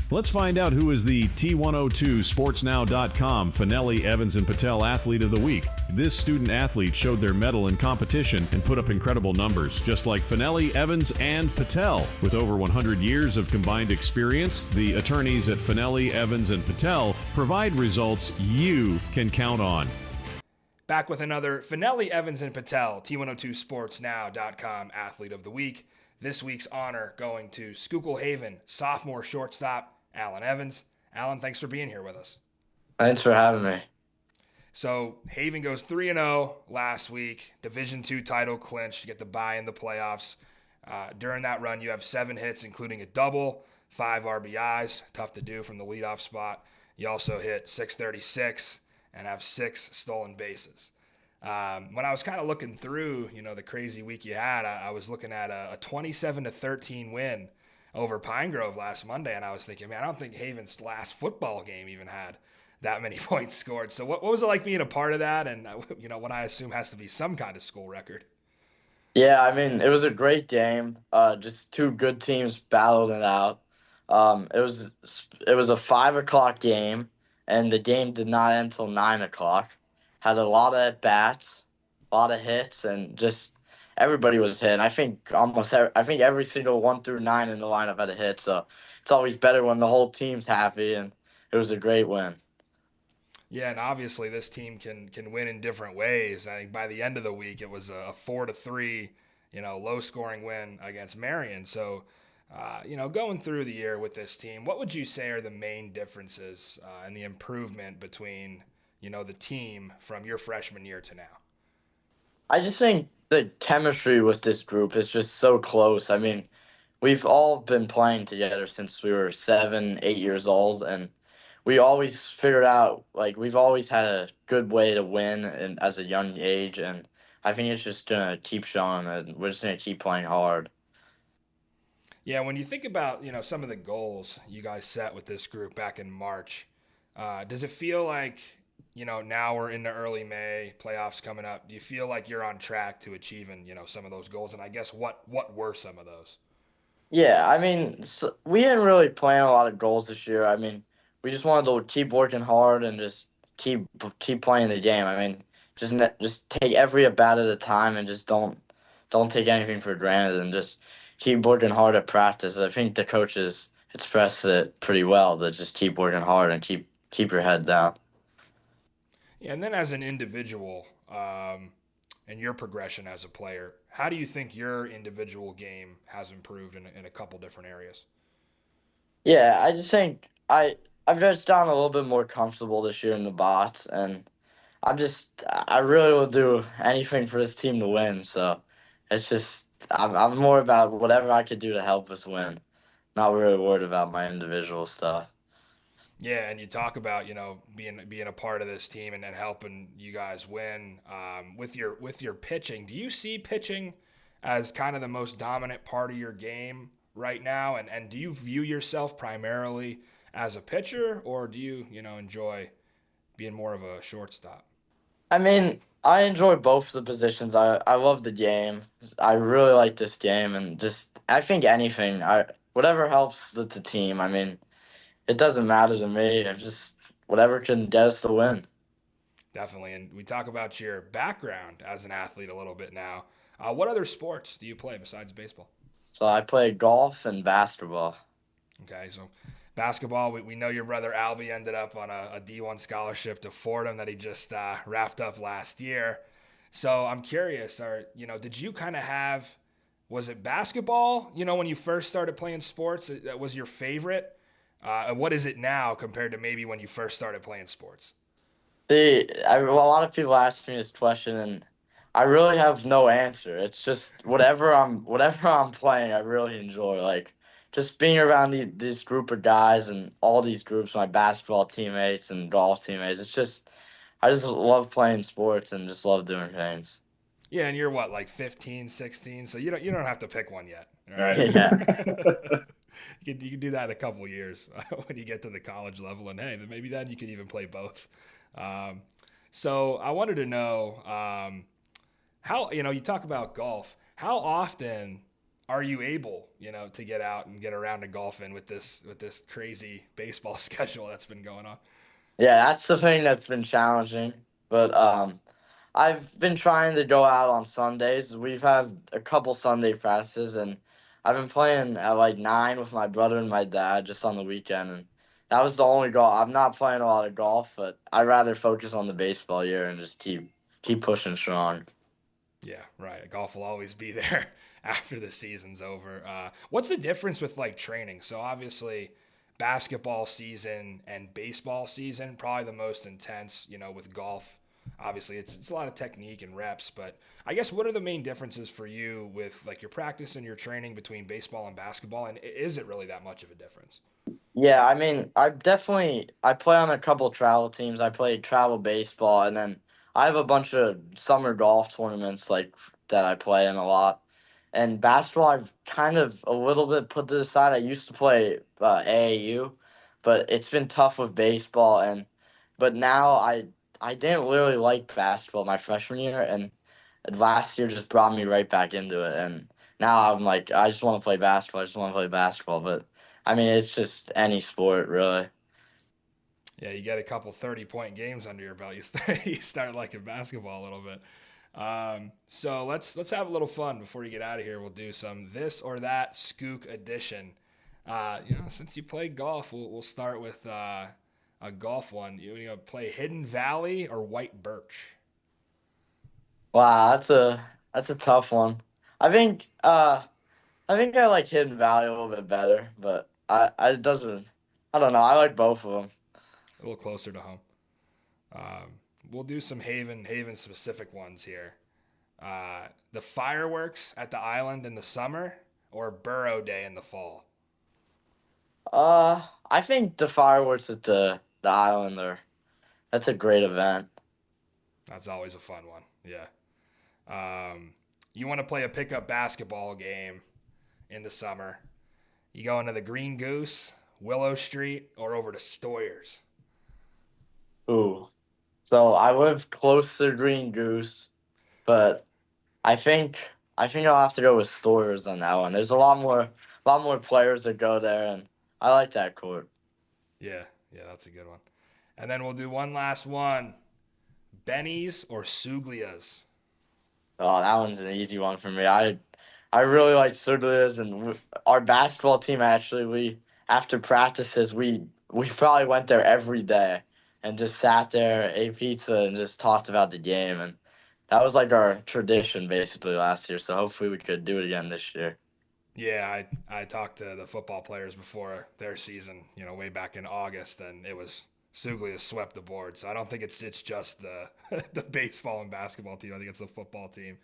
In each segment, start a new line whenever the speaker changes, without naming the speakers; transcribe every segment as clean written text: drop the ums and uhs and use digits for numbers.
Let's find out who is the T-102 SportsNow.com Fanelli, Evans, and Patel Athlete of the Week. This student athlete showed their mettle in competition and put up incredible numbers, just like Fanelli, Evans, and Patel. With over 100 years of combined experience, the attorneys at Fanelli, Evans, and Patel provide results you can count on.
Back with another Fanelli, Evans, and Patel T-102 SportsNow.com Athlete of the Week. This week's honor going to Schuylkill Haven sophomore shortstop Alan Evans. Alan, thanks for being here with us.
Thanks for having me.
So Haven goes 3-0 last week. Division II title clinch to get the bye in the playoffs. During that run, you have 7 hits, including a double, 5 RBIs. Tough to do from the leadoff spot. You also hit .636 and have 6 stolen bases. When I was kind of looking through, the crazy week you had, I was looking at a 27-13 win over Pine Grove last Monday, and I was thinking, man, I don't think Haven's last football game even had that many points scored. So what was it like being a part of that? And what I assume has to be some kind of school record.
Yeah, I mean, it was a great game. Just 2 good teams battled it out. It was a 5 o'clock game, and the game did not end until 9 o'clock. Had a lot of at-bats, a lot of hits, and just everybody was hitting. I think every single 1 through 9 in the lineup had a hit, so it's always better when the whole team's happy, and it was a great win.
Yeah, and obviously this team can win in different ways. I think by the end of the week it was a 4-3, low-scoring win against Marion. So, going through the year with this team, what would you say are the main differences and the improvement between the team from your freshman year to now?
I just think the chemistry with this group is just so close. I mean, we've all been playing together since we were 7, 8 years old, and we always figured out, we've always had a good way to win as a young age, and I think it's just going to keep showing, and we're just going to keep playing hard.
Yeah, when you think about, some of the goals you guys set with this group back in March, does it feel like, now we're into early May, playoffs coming up, do you feel like you're on track to achieving, some of those goals? And I guess what were some of those?
Yeah, I mean, we didn't really plan a lot of goals this year. I mean, we just wanted to keep working hard and just keep playing the game. I mean, just take every at bat at a time and just don't take anything for granted and just keep working hard at practice. I think the coaches expressed it pretty well, to just keep working hard and keep your head down.
Yeah, and then as an individual, and your progression as a player, how do you think your individual game has improved in a couple different areas?
Yeah, I just think I've just gotten a little bit more comfortable this year in the box, and I really will do anything for this team to win. So it's just I'm more about whatever I could do to help us win. Not really worried about my individual stuff.
Yeah, and you talk about being a part of this team and helping you guys win with your pitching. Do you see pitching as kind of the most dominant part of your game right now? And do you view yourself primarily as a pitcher, or do you enjoy being more of a shortstop?
I mean, I enjoy both the positions. I love the game. I really like this game, and just I think anything, whatever helps with the team. I mean, it doesn't matter to me. I'm just whatever can get us the win.
Definitely. And we talk about your background as an athlete a little bit now. What other sports do you play besides baseball?
So I play golf and basketball.
Okay, so basketball, we know your brother Albie ended up on a D1 scholarship to Fordham that he just wrapped up last year. So I'm curious, did you kind of was it basketball, when you first started playing sports, that was your favorite? What is it now compared to maybe when you first started playing sports?
A lot of people ask me this question, and I really have no answer. It's just whatever I'm playing, I really enjoy. Just being around this group of guys and all these groups, my basketball teammates and golf teammates. I just love playing sports and just love doing things.
Yeah, and you're what, like 15, 16, so you don't have to pick one yet. Right?
Yeah.
You can do that in a couple of years when you get to the college level, and hey, maybe then you can even play both. So I wanted to know how, you talk about golf. How often are you able, to get out and get around to golfing with this crazy baseball schedule that's been going on?
Yeah, that's the thing that's been challenging. But I've been trying to go out on Sundays. We've had a couple Sunday practices, and I've been playing at like 9 with my brother and my dad just on the weekend. And that was the only golf. I'm not playing a lot of golf, but I'd rather focus on the baseball year and just keep pushing strong.
Yeah, right. Golf will always be there after the season's over. What's the difference with like training? So obviously, basketball season and baseball season probably the most intense. With golf, obviously it's a lot of technique and reps. But I guess what are the main differences for you with like your practice and your training between baseball and basketball? And is it really that much of a difference?
Yeah, I mean, I play on a couple travel teams. I play travel baseball, and then I have a bunch of summer golf tournaments like that I play in a lot. And basketball, I've kind of a little bit put to the side. I used to play AAU, but it's been tough with baseball, and but now I didn't really like basketball my freshman year, and last year just brought me right back into it. And now I'm like, I just want to play basketball. I just want to play basketball, but. I mean, it's just any sport, really.
Yeah, you get a couple 30-point games under your belt. You start liking basketball a little bit. So let's have a little fun before you get out of here. We'll do some this or that Skook edition. Since you play golf, we'll start with a golf one. You play Hidden Valley or White Birch?
Wow, that's a tough one. I think I like Hidden Valley a little bit better, but I it doesn't. I don't know. I like both of them.
A little closer to home. We'll do some Haven specific ones here. The fireworks at the island in the summer or Burrow Day in the fall?
I think the fireworks at the island are that's a great event.
That's always a fun one. Yeah. You want to play a pickup basketball game in the summer. You go into the Green Goose, Willow Street, or over to Stoyers?
Ooh, so I live close to Green Goose, but I think I think I'll have to go with Stores on that one. There's a lot more players that go there, and I like that court.
Yeah, that's a good one. And then we'll do one last one. Benny's or Suglia's?
Oh, that one's an easy one for me. I really like Schuylkill, and our basketball team actually we after practices we probably went there every day and just sat there, ate pizza, and just talked about the game, and that was like our tradition basically last year. So hopefully we could do it again this year.
Yeah, I talked to the football players before their season, way back in August, and it was Suglia swept the board. So I don't think it's just the the baseball and basketball team. I think it's the football team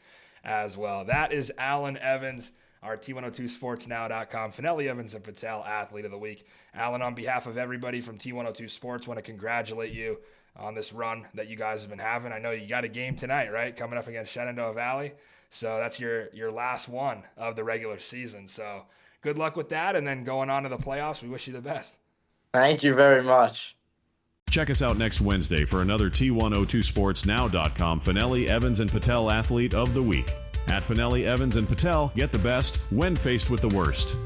as well. That is Alan Evans, our T102sportsnow.com Fanelli, Evans, and Patel Athlete of the Week. Alan, on behalf of everybody from T102 Sports, want to congratulate you on this run that you guys have been having. I know you got a game tonight, right? Coming up against Shenandoah Valley. So that's your last one of the regular season. So good luck with that. And then going on to the playoffs, we wish you the best.
Thank you very much.
Check us out next Wednesday for another T102sportsnow.com Fanelli, Evans, and Patel Athlete of the Week. At Fanelli, Evans, and Patel, get the best when faced with the worst.